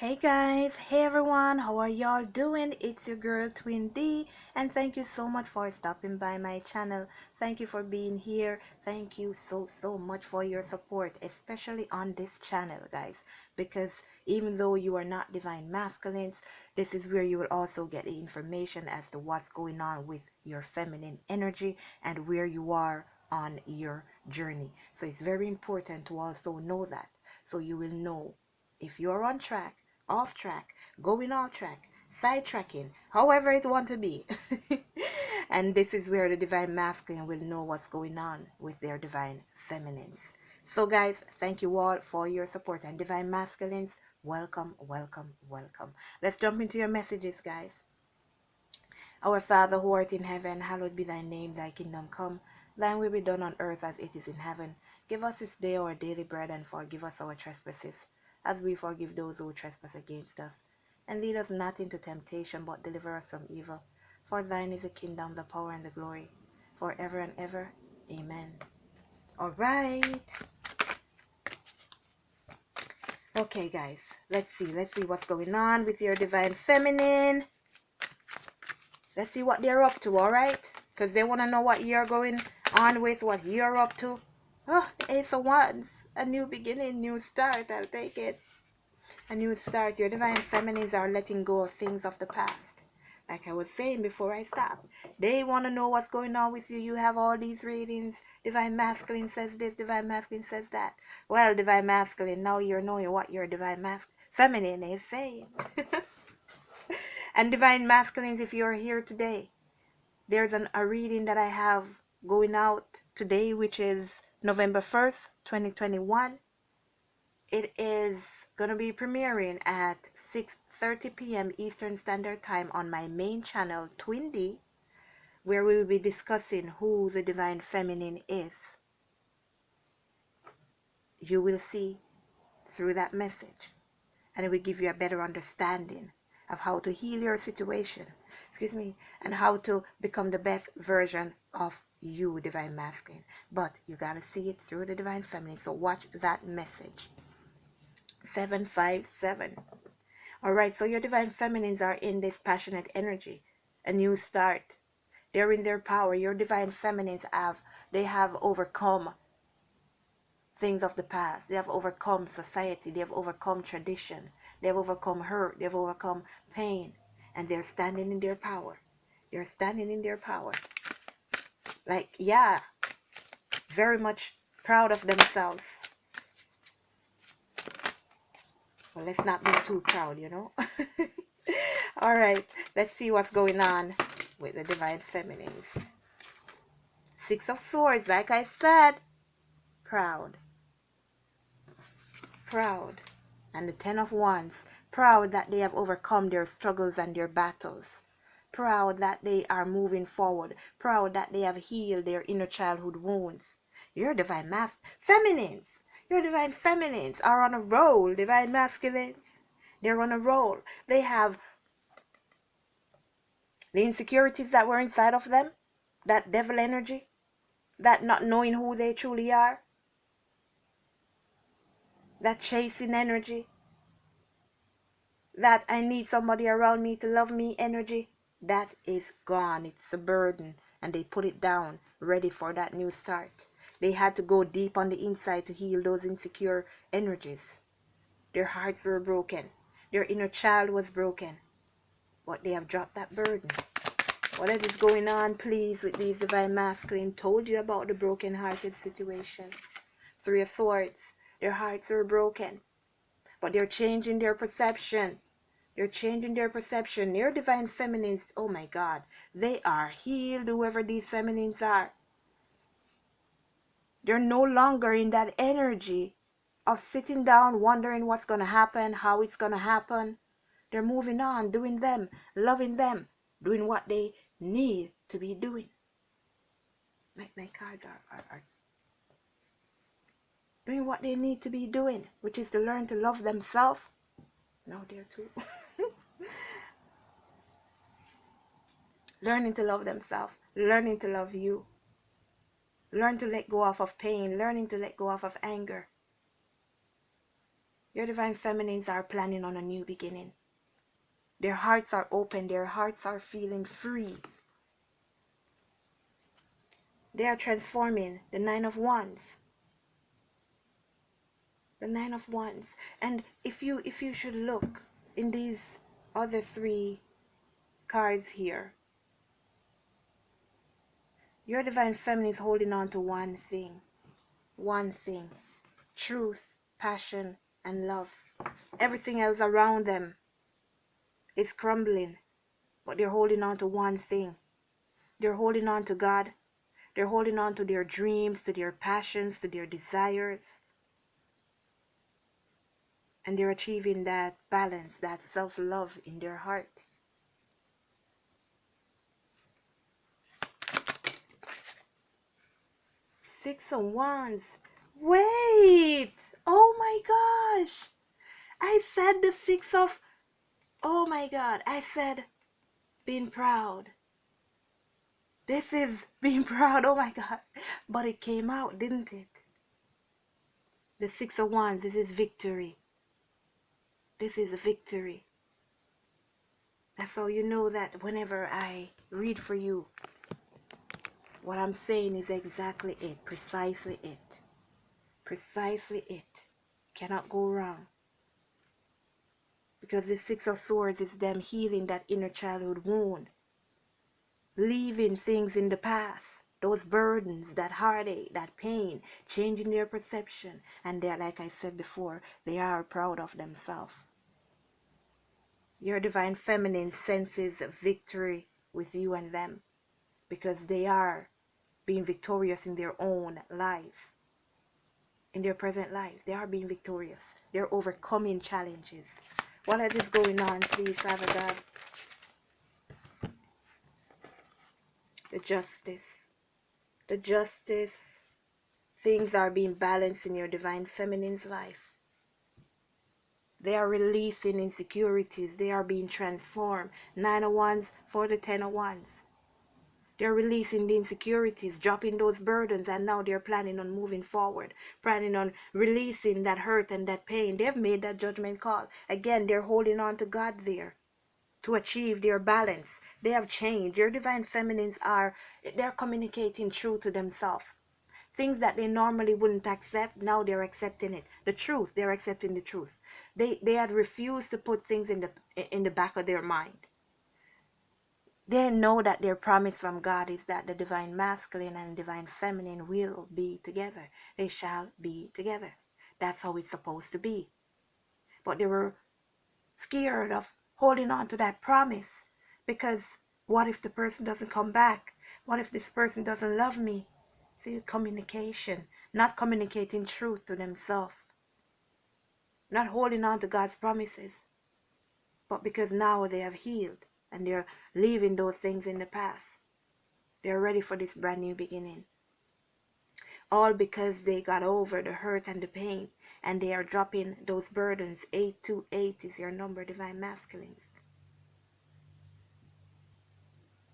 Hey guys, hey everyone, how are y'all doing? It's your girl Twin D, and thank you so much for stopping by my channel. Thank you for being here. Thank you so much for your support, especially on this channel, guys, because even though you are not divine masculines, this is where you will also get the information as to what's going on with your feminine energy and where you are on your journey. So it's very important to also know that, so you will know if you're on track, off track, going off track, sidetracking, however it want to be. And this is where the divine masculine will know what's going on with their divine feminines. So guys, thank you all for your support, and divine masculines, welcome. Let's jump into your messages, guys. Our Father who art in heaven, hallowed be thy name, thy kingdom come, thine will be done on earth as it is in heaven. Give us this day our daily bread, and forgive us our trespasses, as we forgive those who trespass against us. And lead us not into temptation, but deliver us from evil. For thine is the kingdom, the power, and the glory, forever and ever. Amen. Alright. Okay, guys. Let's see what's going on with your divine feminine. Let's see what they're up to, alright? Because they want to know what you're going on with, what you're up to. Oh, the Ace of Wands. A new beginning, new start. I'll take it. A new start. Your divine feminines are letting go of things of the past. Like I was saying before I stopped. They want to know what's going on with you. You have all these readings. Divine masculine says this, divine masculine says that. Well, divine masculine, now you're knowing what your divine feminine is saying. And divine masculines, if you're here today, there's a reading that I have going out today, which is November 1st, 2021. It is going to be premiering at 6:30 p.m. Eastern Standard Time on my main channel, Twin D, where we will be discussing who the divine feminine is. You will see through that message, and it will give you a better understanding of how to heal your situation, and how to become the best version of you, divine masculine. But you got to see it through the divine feminine. So watch that message. 757. All right, so your divine feminines are in this passionate energy, a new start. They're in their power. Your divine feminines have overcome things of the past. They have overcome society. They have overcome tradition. They have overcome hurt. They have overcome pain. And they're standing in their power. They're standing in their power. Like, yeah, very much proud of themselves. Well, let's not be too proud, you know. All right, let's see what's going on with the divine feminines. Six of Swords, like I said, proud. And the Ten of Wands, proud that they have overcome their struggles and their battles. Proud that they are moving forward. Proud that they have healed their inner childhood wounds. Your divine feminines. Your divine feminines are on a roll. Divine masculines, they're on a roll. They have the insecurities that were inside of them, that devil energy, that not knowing who they truly are, that chasing energy, that I need somebody around me to love me energy, that is gone. It's a burden, and they put it down, ready for that new start. They had to go deep on the inside to heal those insecure energies. Their hearts were broken. Their inner child was broken. But they have dropped that burden. What else is going on, please, with these divine masculine? Told you about the broken-hearted situation. Three of Swords. Their hearts were broken, but they're changing their perception. They're changing their perception. Their divine feminines, oh my God, they are healed, whoever these feminines are. They're no longer in that energy of sitting down, wondering what's going to happen, how it's going to happen. They're moving on, doing them, loving them, doing what they need to be doing. My cards are doing what they need to be doing, which is to learn to love themselves. No, they're too. Learning to love themselves, learning to love you. Learn to let go of pain, learning to let go of anger. Your divine feminines are planning on a new beginning. Their hearts are open. Their hearts are feeling free. They are transforming. The Nine of Wands. The Nine of Wands. And if you should look in these other three cards here, your divine feminine is holding on to one thing. One thing. Truth, passion, and love. Everything else around them is crumbling, but they're holding on to one thing. They're holding on to God. They're holding on to their dreams, to their passions, to their desires. And they're achieving that balance, that self-love in their heart. Six of Wands. Wait! Oh my gosh! I said the Six of... Oh my God! I said being proud. This is being proud. Oh my God! But it came out, didn't it? The Six of Wands. This is victory. This is a victory. That's how you know that whenever I read for you, what I'm saying is exactly it. Precisely it. Precisely it. Cannot go wrong. Because the Six of Swords is them healing that inner childhood wound. Leaving things in the past. Those burdens, that heartache, that pain. Changing their perception. And they're, like I said before, they are proud of themselves. Your divine feminine senses victory with you and them. Because they are being victorious in their own lives. In their present lives, they are being victorious. They're overcoming challenges. What else is going on, please, Father God? The justice. The justice. Things are being balanced in your divine feminine's life. They are releasing insecurities. They are being transformed. Nine of Wands for the Ten of Wands. They're releasing the insecurities, dropping those burdens, and now they're planning on moving forward, planning on releasing that hurt and that pain. They've made that judgment call. Again, they're holding on to God there to achieve their balance. They have changed. Your divine feminines they're communicating true to themselves. Things that they normally wouldn't accept, now they're accepting it. The truth, they're accepting the truth. They had refused to put things in the back of their mind. They know that their promise from God is that the divine masculine and divine feminine will be together. They shall be together. That's how it's supposed to be. But they were scared of holding on to that promise. Because what if the person doesn't come back? What if this person doesn't love me? See, communication. Not communicating truth to themselves. Not holding on to God's promises. But because now they have healed. And they're leaving those things in the past. They're ready for this brand new beginning. All because they got over the hurt and the pain. And they are dropping those burdens. 828 is your number, divine masculines.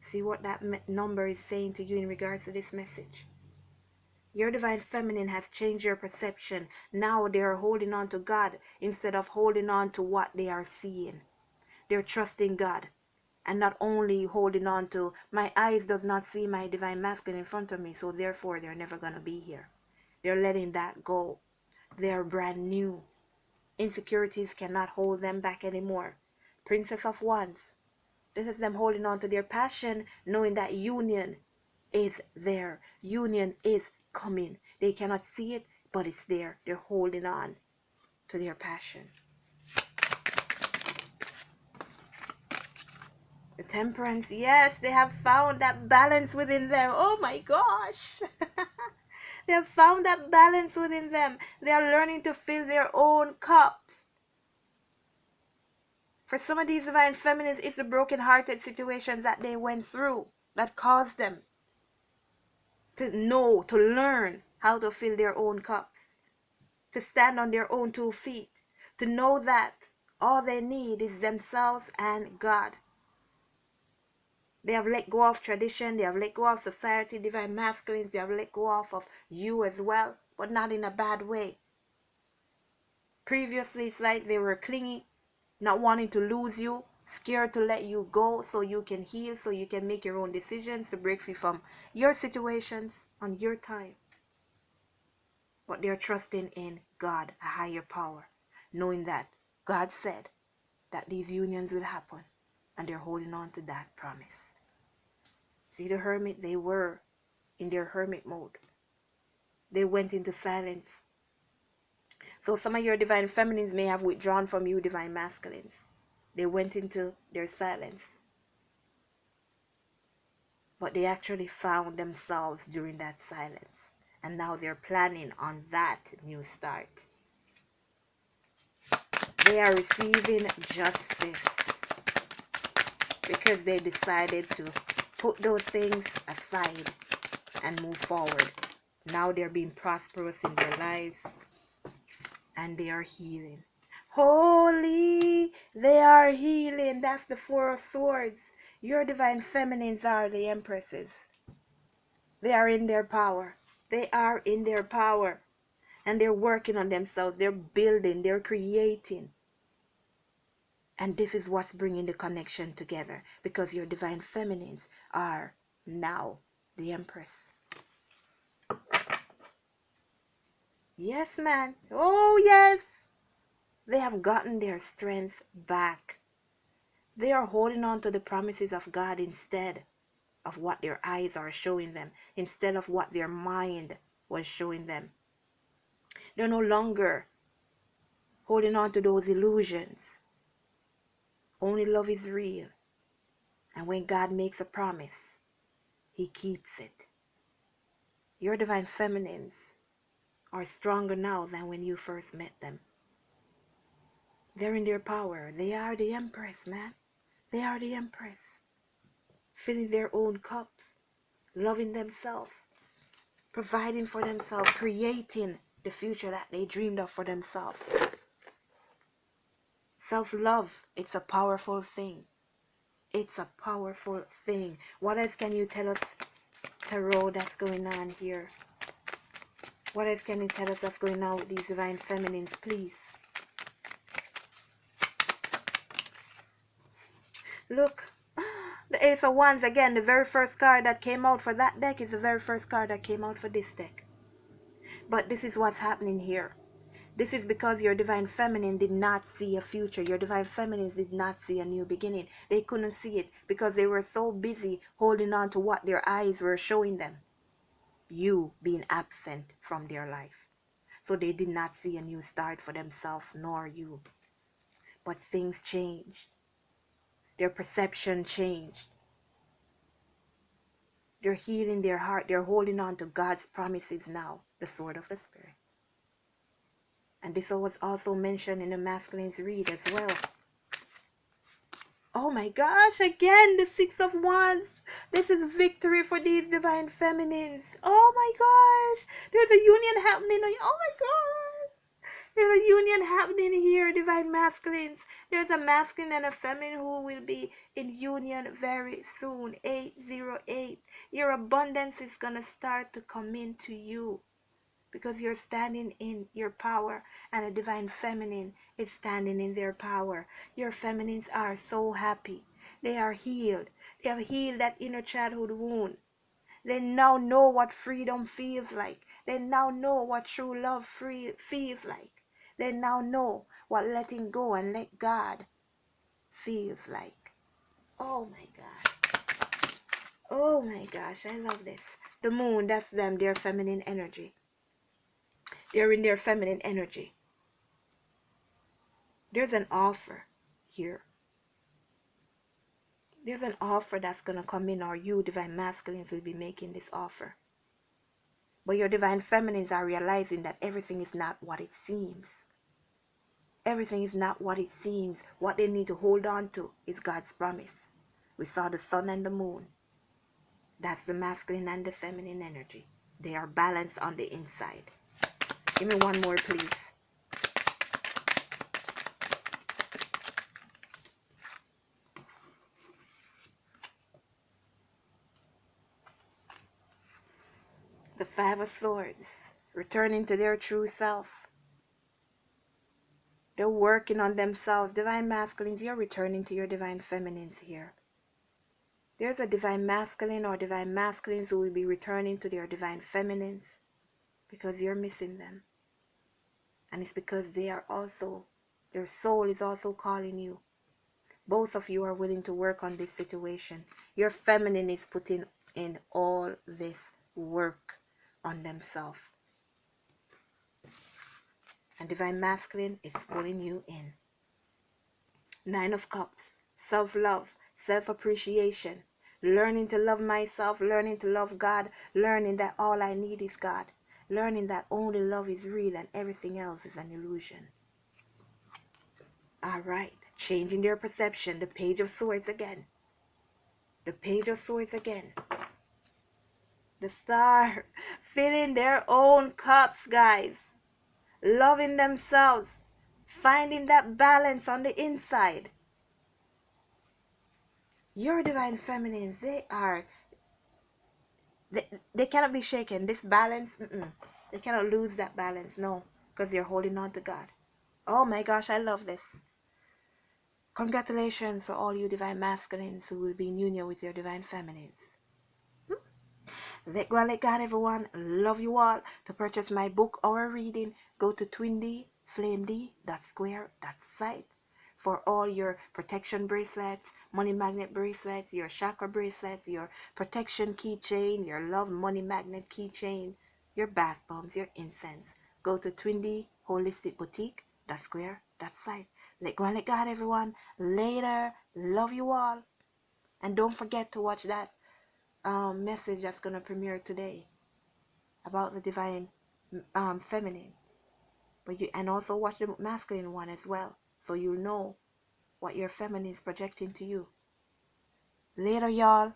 See what that number is saying to you in regards to this message. Your divine feminine has changed your perception. Now they are holding on to God instead of holding on to what they are seeing. They're trusting God. And not only holding on to, my eyes does not see my divine masculine in front of me, so therefore they're never going to be here. They're letting that go. They're brand new. Insecurities cannot hold them back anymore. Princess of Wands. This is them holding on to their passion, knowing that union is there. Union is coming. They cannot see it, but it's there. They're holding on to their passion. The Temperance, yes, they have found that balance within them. Oh my gosh. They have found that balance within them. They are learning to fill their own cups. For some of these divine feminines, it's the broken-hearted situations that they went through that caused them to know, to learn how to fill their own cups. To stand on their own 2 feet. To know that all they need is themselves and God. They have let go of tradition. They have let go of society, divine masculines. They have let go of you as well, but not in a bad way. Previously, it's like they were clingy, not wanting to lose you, scared to let you go so you can heal, so you can make your own decisions to break free from your situations on your time. But they're trusting in God, a higher power, knowing that God said that these unions will happen, and they're holding on to that promise. See, the hermit, they were in their hermit mode. They went into silence. So some of your divine feminines may have withdrawn from you, divine masculines. They went into their silence. But they actually found themselves during that silence. And now they're planning on that new start. They are receiving justice because they decided to put those things aside and move forward. Now they're being prosperous in their lives and they are healing. Holy, they are healing. That's the Four of Swords. Your divine feminines are the empresses. They are in their power. They are in their power. And they're working on themselves. They're building. They're creating. And this is what's bringing the connection together. Because your divine feminines are now the empress. Yes, man. Oh, yes. They have gotten their strength back. They are holding on to the promises of God instead of what their eyes are showing them, instead of what their mind was showing them. They're no longer holding on to those illusions. Only love is real. And when God makes a promise, He keeps it. Your divine feminines are stronger now than when you first met them. They're in their power. They are the empress, man. They are the empress. Filling their own cups, loving themselves, providing for themselves, creating the future that they dreamed of for themselves. Self-love, it's a powerful thing. It's a powerful thing. What else can you tell us, Tarot, that's going on here? What else can you tell us that's going on with these divine feminines, please? Look, the Ace of Wands again. The very first card that came out for that deck is the very first card that came out for this deck. But this is what's happening here. This is because your divine feminine did not see a future. Your divine feminines did not see a new beginning. They couldn't see it because they were so busy holding on to what their eyes were showing them. You being absent from their life. So they did not see a new start for themselves, nor you. But things changed. Their perception changed. They're healing their heart. They're holding on to God's promises now. The sword of the Spirit. And this was also mentioned in the masculine's read as well. Oh my gosh, again, the Six of Wands. This is victory for these divine feminines. Oh my gosh. There's a union happening. Oh my god. There's a union happening here, divine masculines. There's a masculine and a feminine who will be in union very soon. 808. Your abundance is going to start to come into you. Because you're standing in your power, and a divine feminine is standing in their power. Your feminines are so happy. They are healed. They have healed that inner childhood wound. They now know what freedom feels like. They now know what true love feels like. They now know what letting go and let God feels like. Oh my God. Oh my gosh, I love this. The moon, that's them, their feminine energy. They're in their feminine energy. There's an offer here. There's an offer that's going to come in, or you, divine masculines, will be making this offer. But your divine feminines are realizing that everything is not what it seems. Everything is not what it seems. What they need to hold on to is God's promise. We saw the sun and the moon. That's the masculine and the feminine energy. They are balanced on the inside. Give me one more, please. The Five of Swords, returning to their true self. They're working on themselves. Divine masculines, you're returning to your divine feminines here. There's a divine masculine or divine masculines who will be returning to their divine feminines because you're missing them. And it's because they are also, their soul is also calling you. Both of you are willing to work on this situation. Your feminine is putting in all this work on themselves. And divine masculine is pulling you in. Nine of Cups. Self-love, self-appreciation. Learning to love myself, learning to love God, learning that all I need is God. Learning that only love is real and everything else is an illusion. Alright, changing their perception. The Page of Swords again. The Page of Swords again. The Star. Filling their own cups, guys. Loving themselves. Finding that balance on the inside. Your divine feminines, they cannot be shaken. This balance, they cannot lose that balance, no, because they're holding on to God. Oh my gosh, I love this. Congratulations for all you divine masculines who will be in union with your divine feminines. Let go and let God, everyone. Love you all. To purchase my book or reading, go to twindy.flamed.square.site for all your protection bracelets, money magnet bracelets, your chakra bracelets, your protection keychain, your love money magnet keychain, your bath bombs, your incense. Go to twindyholisticboutique.square.site. Let go and let God, everyone. Later. Love you all. And don't forget to watch that message that's going to premiere today about the divine feminine, but you, and also watch the masculine one as well, so you'll know what your feminine is projecting to you. Later, y'all.